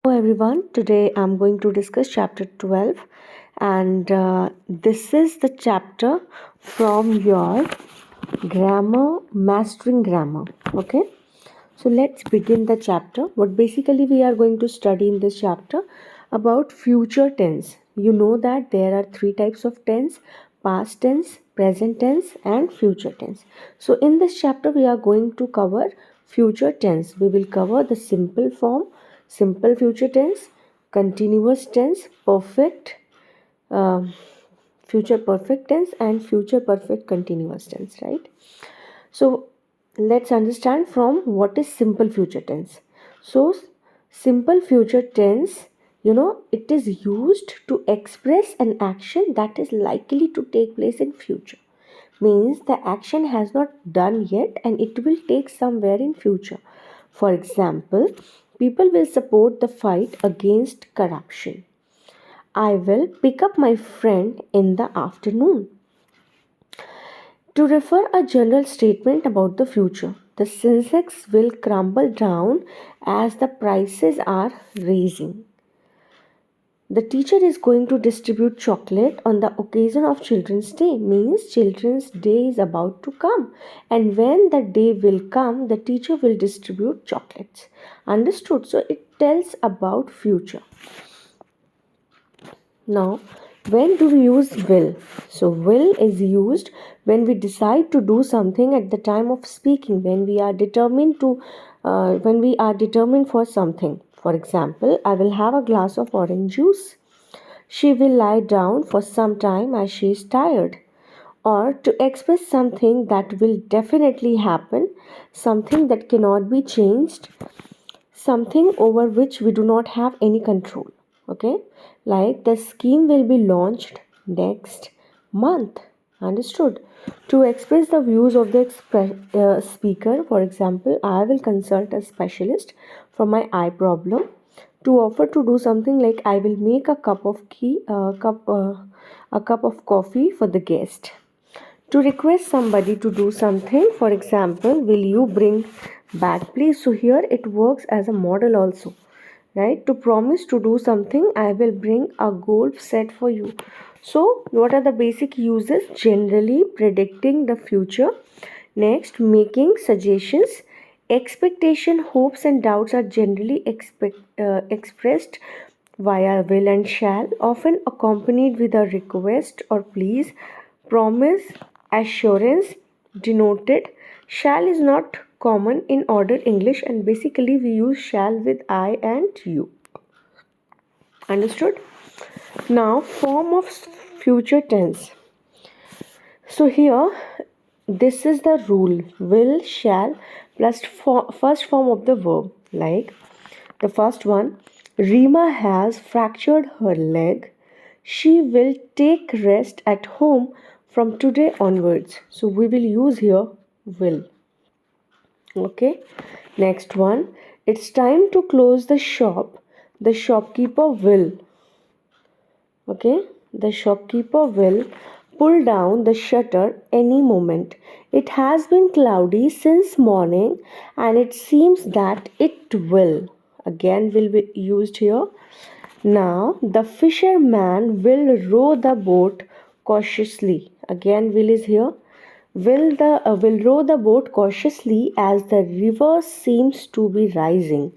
Hello everyone, today I'm going to discuss chapter 12 and this is the chapter from your grammar, mastering grammar. Okay, so let's begin the chapter. What basically we are going to study in this chapter about future tense. You know that there are three types of tense: past tense, present tense, and future tense. So in this chapter we are going to cover future tense. We will cover the simple form, simple future tense, continuous tense, perfect, um future perfect tense, and future perfect continuous tense, right? So let's understand from what is simple future tense. So simple future tense, it is used to express an action that is likely to take place in future. Means the action has not done yet and it will take somewhere in future. For example, people will support the fight against corruption. I will pick up my friend in the afternoon. To refer a general statement about the future, the Sensex will crumble down as the prices are raising. The teacher is going to distribute chocolate on the occasion of Children's Day. Means Children's Day is about to come, and when the day will come, the teacher will distribute chocolates. Understood? So it tells about future. Now, when do we use will? So, will is used when we decide to do something at the time of speaking, when we are determined for something. For example, I will have a glass of orange juice. She will lie down for some time as she is tired. Or to express something that will definitely happen, something that cannot be changed, something over which we do not have any control. Okay, like the scheme will be launched next month. Understood? To express the views of the speaker, for example, I will consult a specialist for my eye problem. To offer to do something like I will make a cup of coffee for the guest. To request somebody to do something, for example, will you bring back please? So here it works as a model also, right? To promise to do something, I will bring a golf set for you. So what are the basic uses? Generally predicting the future. Next, making suggestions. Expectation, hopes and doubts are generally expressed via will and shall, often accompanied with a request or please. Promise, assurance, denoted. Shall is not common in order English, and basically we use shall with I and you. Understood? Now, form of future tense. So here, this is the rule: will, shall plus first form of the verb. Like the first one, Rima has fractured her leg. She will take rest at home from today onwards. So we will use here will. Okay. Next one, it's time to close the shop. The shopkeeper will. Okay, the shopkeeper will pull down the shutter any moment. It has been cloudy since morning and it seems that it will. Again, will be used here. Now, the fisherman will row the boat cautiously. Again, will is here. Will row the boat cautiously as the river seems to be rising.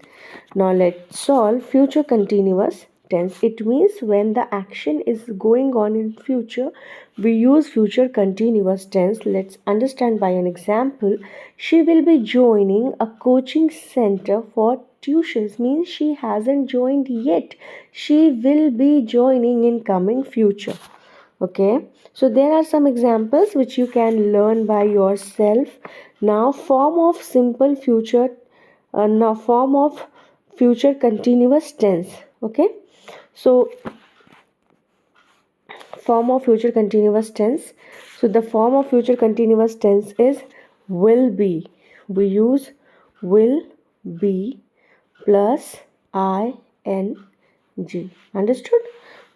Now let's solve future continuous tense. It means when the action is going on in future, we use future continuous tense. Let's understand by an example. She will be joining a coaching center for tuitions. Means she hasn't joined yet. She will be joining in coming future. Okay, so there are some examples which you can learn by yourself. Now, form of simple future, now form of future continuous tense. Okay, so form of future continuous tense. So the form of future continuous tense is will be. We use will be plus ing. Understood?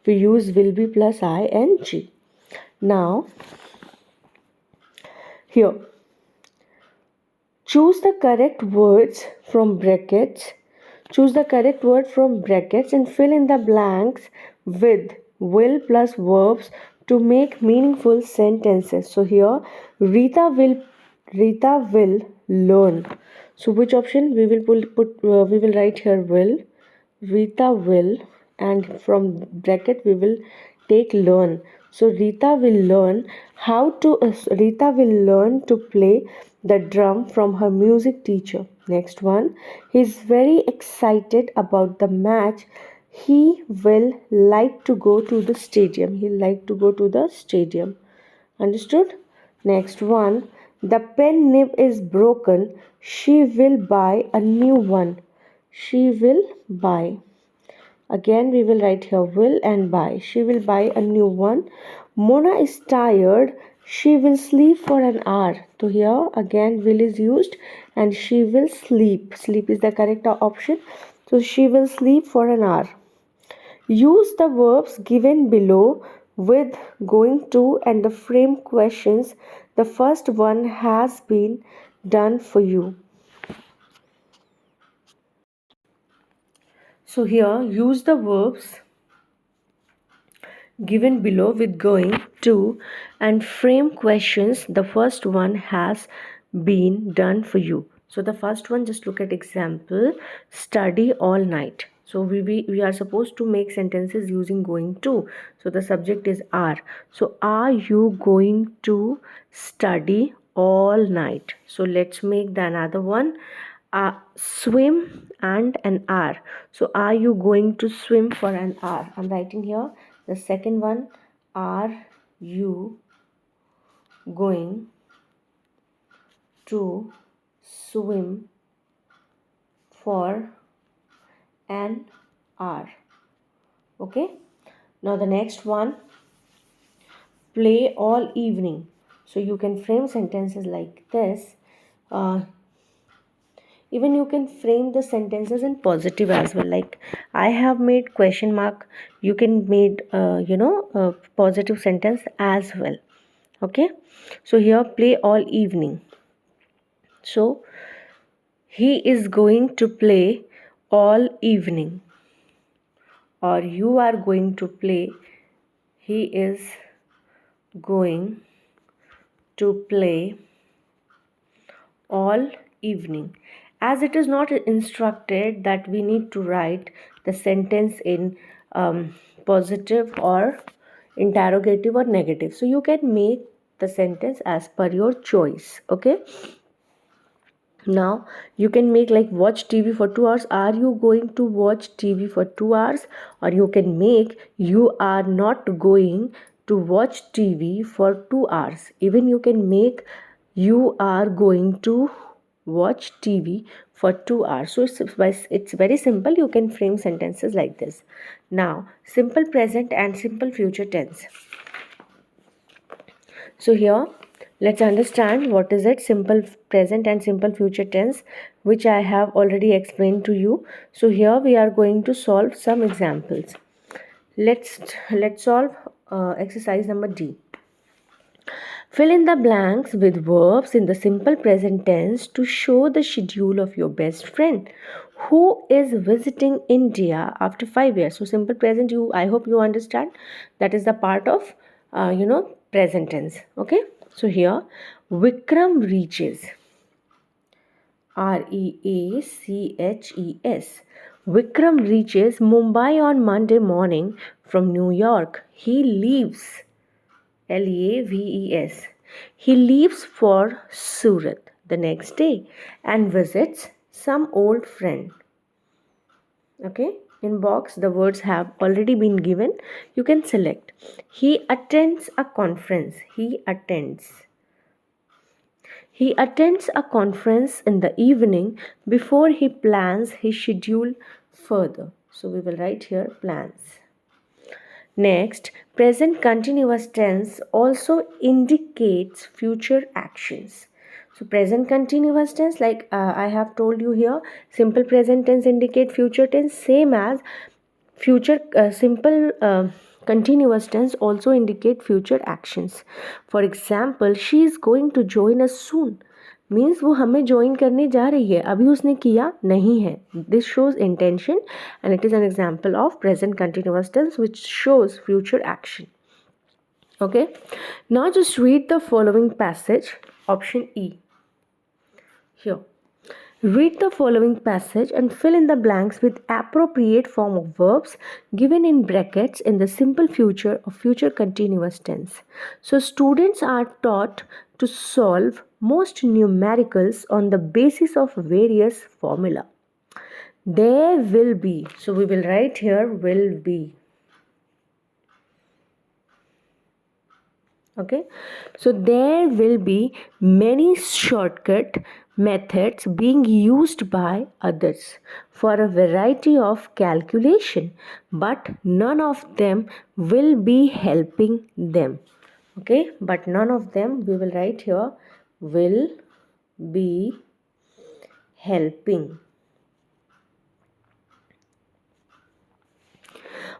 We use will be plus ing. Now, here, choose the correct words from brackets Choose the correct word from brackets and fill in the blanks with will plus verbs to make meaningful sentences. So here Rita will learn. So which option we will we will write here will. Rita will, and from bracket we will take learn. So Rita will learn to play the drum from her music teacher. Next one, he's very excited about the match. He will like to go to the stadium. He'll like to go to the stadium. Understood? Next one, the pen nib is broken. She will buy a new one. She will buy. Again, we will write here will and buy. She will buy a new one. Mona is tired. She will sleep for an hour. So here again will is used and she will sleep. Sleep is the correct option. So she will sleep for an hour. Use the verbs given below with going to and the frame questions. The first one has been done for you. So here use the verbs given below with going to and frame questions. The first one has been done for you. So the first one, just look at example, study all night. So we are supposed to make sentences using going to. So the subject is are. So are you going to study all night? So let's make the another one. Swim and an hour. So are you going to swim for an hour? I'm writing here the second one. Are you going to swim for an hour? Okay. Now the next one, play all evening. So you can frame sentences like this. Even you can frame the sentences in positive as well, like I have made question mark. You can made a positive sentence as well. Okay, so here play all evening. So he is going to play all evening, or you are going to play. He is going to play all evening. As it is not instructed that we need to write the sentence in positive or interrogative or negative, so you can make the sentence as per your choice. Okay, now you can make like watch TV for 2 hours. Are you going to watch TV for 2 hours? Or you can make you are not going to watch TV for 2 hours. Even you can make you are going to watch TV for 2 hours. So it's very simple. You can frame sentences like this. Now simple present and simple future tense. So here let's understand what is it simple present and simple future tense, which I have already explained to you. So here we are going to solve some examples. Let's solve exercise number D. Fill in the blanks with verbs in the simple present tense to show the schedule of your best friend who is visiting India after 5 years. So simple present, I hope you understand, that is the part of present tense. Okay, so here Vikram reaches, REACHES. Vikram reaches Mumbai on Monday morning from New York. He leaves, LEAVES. He leaves for Surat the next day and visits some old friend. Okay, in box the words have already been given. You can select. He attends a conference. He attends a conference in the evening before he plans his schedule further. So we will write here plans. Next, present continuous tense also indicates future actions. So present continuous tense, like I have told you here, simple present tense indicate future tense, same as future simple continuous tense also indicate future actions. For example, she is going to join us soon. Means वो हमें join करने जा रही है, अभी उसने किया नहीं है. This shows intention and it is an example of present continuous tense which shows future action. Okay, now just read the following passage, option E. Here, read the following passage and fill in the blanks with appropriate form of verbs given in brackets in the simple future or future continuous tense. So students are taught to solve most numericals on the basis of various formula. There will be, so we will write here will be. Okay, so there will be many shortcut methods being used by others for a variety of calculation, but none of them will be helping them. Okay, but none of them, we will write here, will be helping.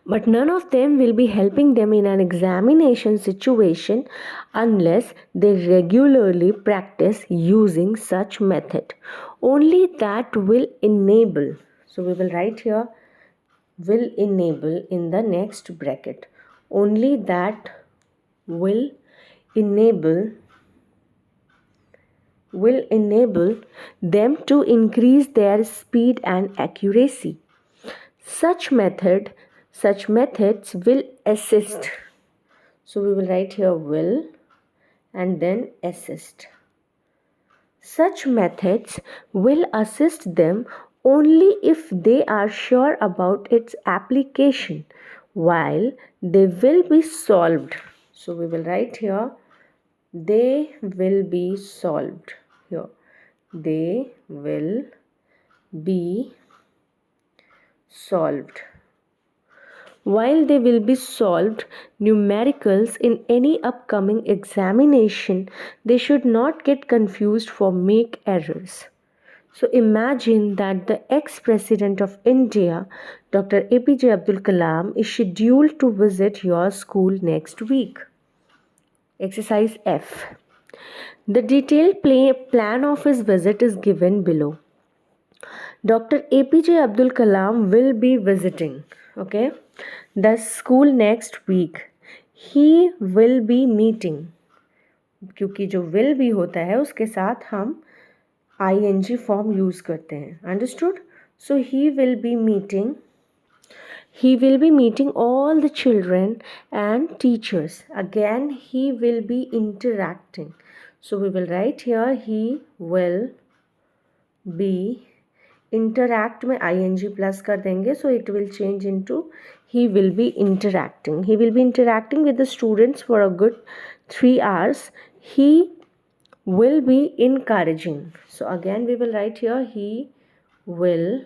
But none of them will be helping them in an examination situation unless they regularly practice using such method. Only that will enable. So we will write here will enable in the next bracket. Only that will enable them to increase their speed and accuracy. Such methods will assist. So we will write here will and then assist. Such methods will assist them only if they are sure about its application, while they will be solved. So we will write here they will be solved. Here they will be solved. While they will be solved numericals in any upcoming examination, they should not get confused for make errors. So imagine that the ex-president of India, Dr. APJ Abdul Kalam, is scheduled to visit your school next week. Exercise F. The detailed plan of his visit is given below. Dr. APJ Abdul Kalam will be visiting, okay, the school next week. He will be meeting, क्योंकि जो will be होता है उसके साथ हम ing form use करते हैं. Understood? So he will be meeting all the children and teachers. Again, he will be interacting. So we will write here he will be interact में ing plus कर देंगे, so it will change into he will be interacting. He will be interacting with the students for a good 3 hours. He will be encouraging. So again we will write here he will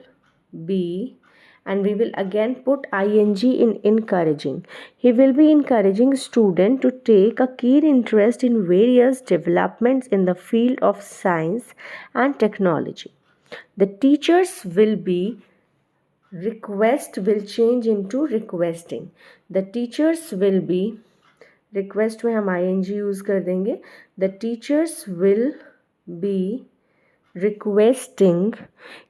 be, and we will again put ing in encouraging. He will be encouraging student to take a keen interest in various developments in the field of science and technology. The teachers will be request will change into requesting. The teachers will be request में हम ing use कर देंगे. The teachers will be requesting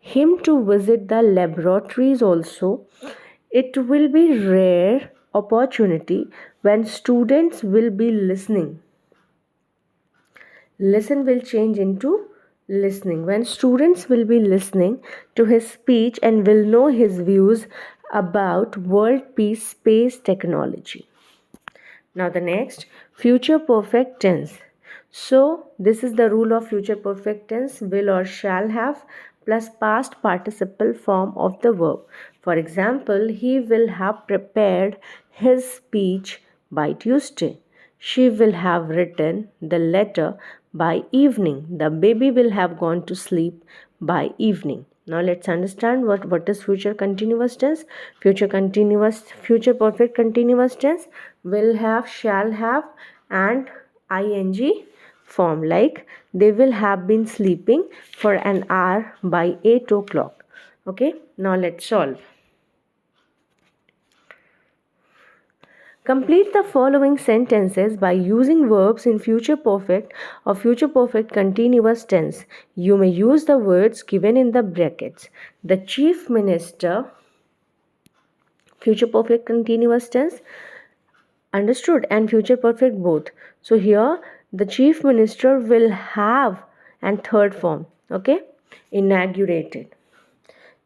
him to visit the laboratories also. It will be rare opportunity when students will be listening. Listen will change into listening. When students will be listening to his speech and will know his views about world peace, space, technology. Now the next, future perfect tense. So this is the rule of future perfect tense, will or shall have plus past participle form of the verb. For example, he will have prepared his speech by Tuesday. She will have written the letter by evening. The baby will have gone to sleep by evening. Now let's understand what is future continuous tense. Future perfect continuous tense will have, shall have and ing form, like they will have been sleeping for an hour by 8 o'clock. Okay, now let's solve. Complete the following sentences by using verbs in future perfect or future perfect continuous tense. You may use the words given in the brackets. The Chief Minister, future perfect continuous tense, understood, and future perfect both. So here the Chief Minister will have, and third form, okay, inaugurated.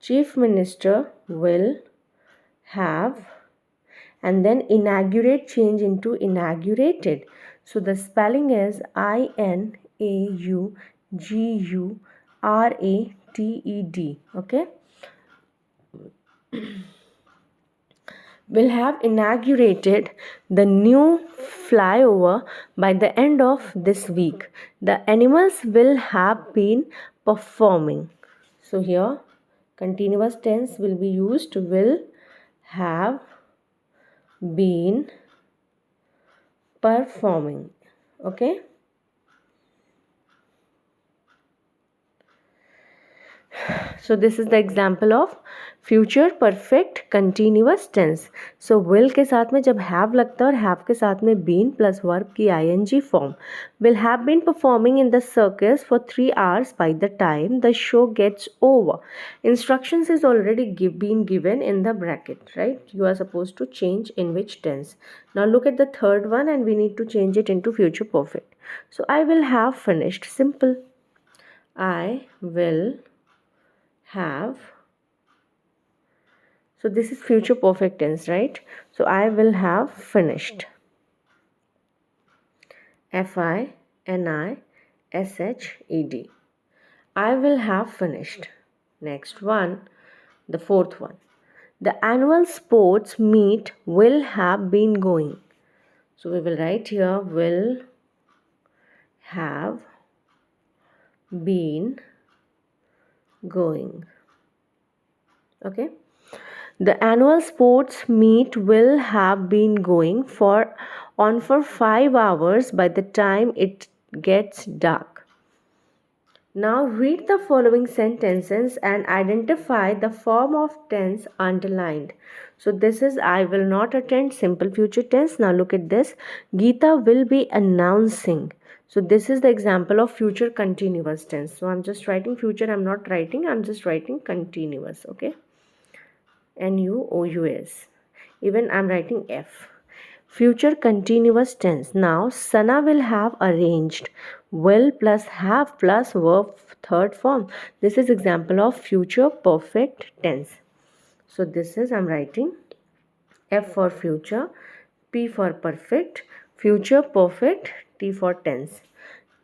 Chief Minister will have, and then inaugurate change into inaugurated. So the spelling is INAUGURATED. Okay, will have inaugurated the new flyover by the end of this week. The animals will have been performing. So here continuous tense will be used, will have been performing. Okay, so this is the example of future perfect continuous tense. So will के साथ में जब have लगता है और have के साथ में been plus verb की ing form. Will have been performing in the circus for 3 hours by the time the show gets over. Instructions is already been given in the bracket, right? You are supposed to change in which tense. Now look at the third one, and we need to change it into future perfect. So I will have finished. Simple. I will have, so this is future perfect tense, right? So I will have finished. FINISHED. I will have finished. Next one, the fourth one. The annual sports meet will have been going. So we will write here will have been going. Okay, the annual sports meet will have been going for 5 hours by the time it gets dark. Now read the following sentences and identify the form of tense underlined. So this is I will not attend, simple future tense. Now look at this. Geeta will be announcing. So this is the example of future continuous tense. So I'm just writing future, I'm just writing continuous, okay? NUOUS. Even I'm writing F. Future continuous tense. Now Sana will have arranged. Will plus have plus verb third form. This is example of future perfect tense. So this is I'm writing F for future, P for perfect, future perfect, T for tense.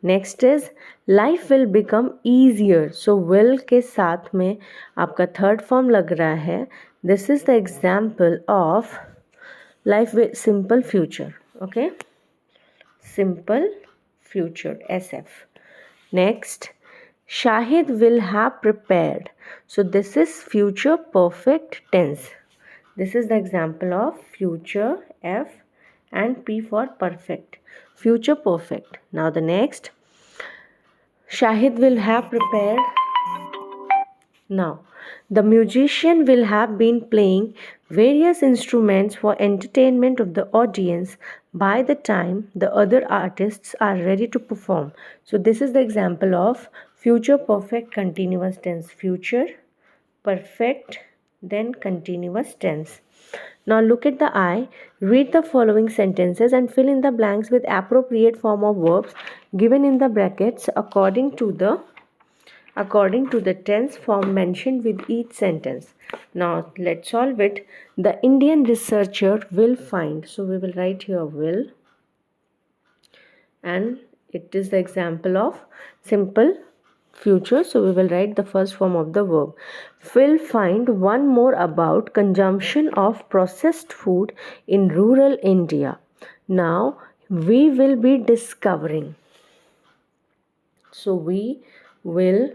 Next is life will become easier. So will के साथ में आपका third form लग रहा है. This is the example of life with simple future. Okay, simple future SF. Next, Shahid will have prepared. So this is future perfect tense. This is the example of future F and P for perfect. Future perfect. Now the next, Shahid will have prepared. Now, the musician will have been playing various instruments for entertainment of the audience by the time the other artists are ready to perform. So this is the example of future perfect continuous tense. Future perfect, then continuous tense. Now look at the I. Read the following sentences and fill in the blanks with appropriate form of verbs given in the brackets according to the tense form mentioned with each sentence. Now let's solve it. The Indian researcher will find. So we will write here will, and it is the example of simple future. So we will write the first form of the verb. Will find one more about consumption of processed food in rural India. Now we will be discovering. So we will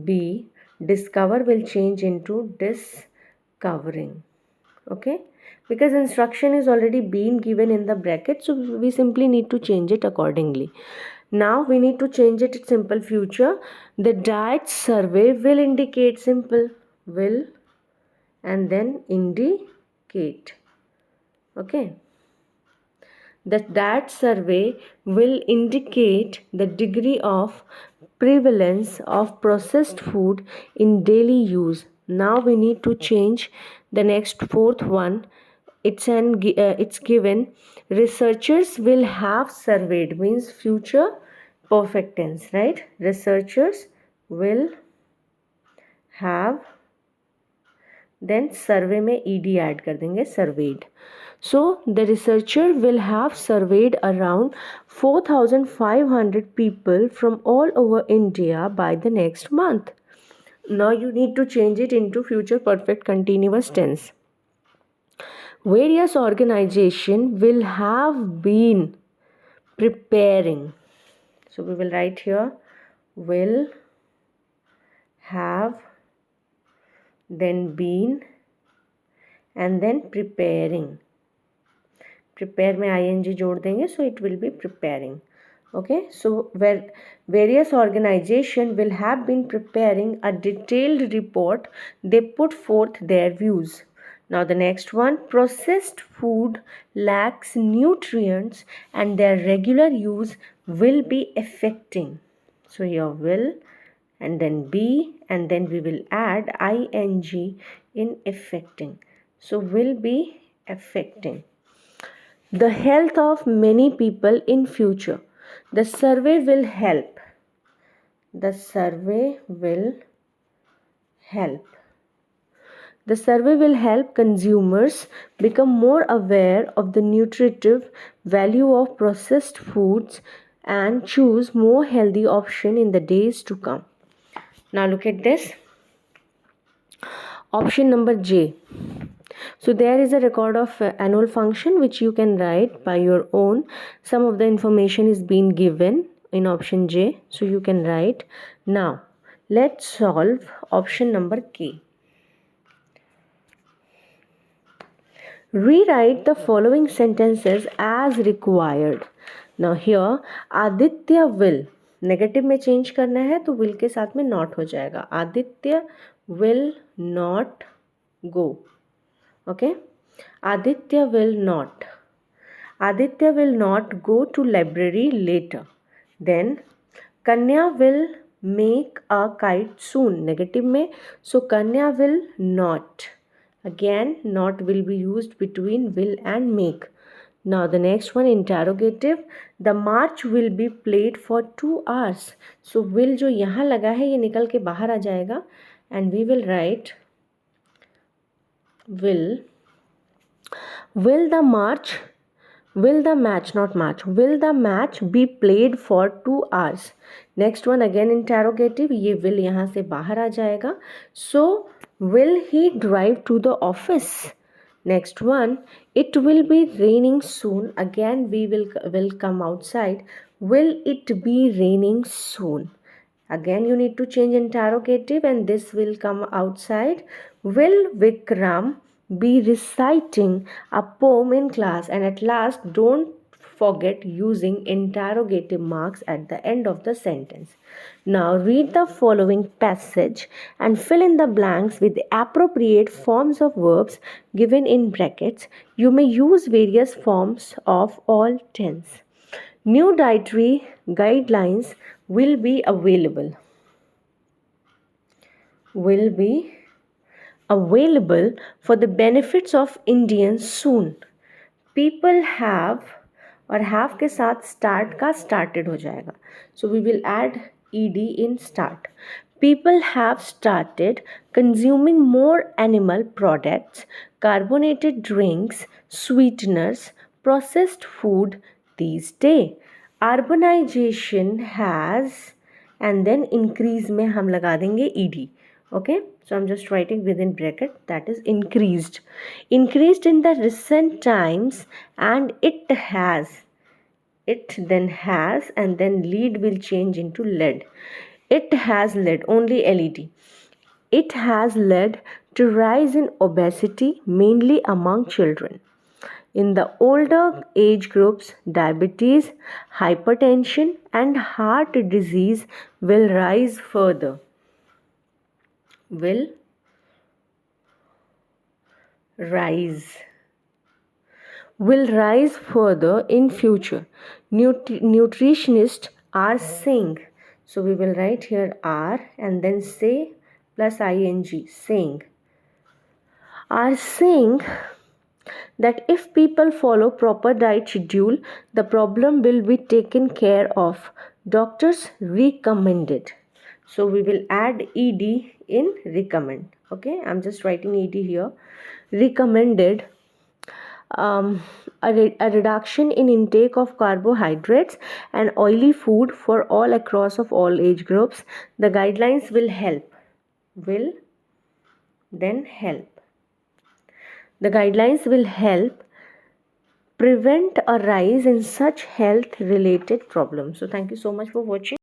be, discover will change into discovering. Okay, because instruction is already been given in the bracket, so we simply need to change it accordingly. Now we need to change it to simple future. The diet survey will indicate, simple will and then indicate. Okay, that survey will indicate the degree of prevalence of processed food in daily use. Now we need to change the next fourth one. It's given researchers will have surveyed, means future perfect tense, right? Researchers will have, then survey में ed add कर देंगे, surveyed. So the researcher will have surveyed around 4,500 people from all over India by the next month. Now you need to change it into future perfect continuous tense. Various organization will have been preparing. So we will write here will have, then been, and then preparing. Prepare में ing जोड़ देंगे, so it will be preparing. Okay, so where various organization will have been preparing a detailed report, they put forth their views. Now the next one, processed food lacks nutrients and their regular use will be affecting. So here will, and then be, and then we will add ing in affecting. So will be affecting the health of many people in future. The survey will help. The survey will help. The survey will help consumers become more aware of the nutritive value of processed foods and choose more healthy option in the days to come. Now look at this. Option number J. So there is a record of annual function which you can write by your own. Some of the information is being given in option J, so you can write. Now let's solve option number K. Rewrite the following sentences as required. Now here Aditya will, negative में change करना है तो will के साथ में not हो जाएगा. Aditya will not go. Okay, Aditya will not go to library later. Then Kanya will make a kite soon, negative में, so Kanya will not. Again not will be used between will and make. Now the next one, interrogative, the march will be played for 2 hours. So will जो यहाँ लगा है ये निकल के बाहर आ जाएगा and we will write will the match be played for 2 hours. Next one again interrogative, ये will यहाँ से बाहर आ जाएगा. So will he drive to the office? Next one, it will be raining soon. Again we will come outside. Will it be raining soon? Again you need to change interrogative and this will come outside. Will Vikram be reciting a poem in class? And at last don't forget using interrogative marks at the end of the sentence. Now read the following passage and fill in the blanks with the appropriate forms of verbs given in brackets. You may use various forms of all tense. New dietary guidelines will be available for the benefits of Indians soon. People have, और have के साथ start का started हो जाएगा. So we will add ed in start. People have started consuming more animal products, carbonated drinks, sweeteners, processed food these days. Urbanization has, and then increase में हम लगा देंगे ed. Okay, so I'm just writing within bracket, that is increased in the recent times, and it then has, and then lead will change into led. It has led, only led. It has led to rise in obesity, mainly among children. In the older age groups, diabetes, hypertension, and heart disease will rise further. Will rise. will rise further in future. Nutritionists are saying. So we will write here are and then say plus ing, saying. Are saying that if people follow proper diet schedule, the problem will be taken care of. Doctors recommended. So we will add ed in recommend. Okay, I'm just writing ed here. Recommended a reduction in intake of carbohydrates and oily food for all across of all age groups. The guidelines will help. Will then help. The guidelines will help prevent a rise in such health related problems. So thank you so much for watching.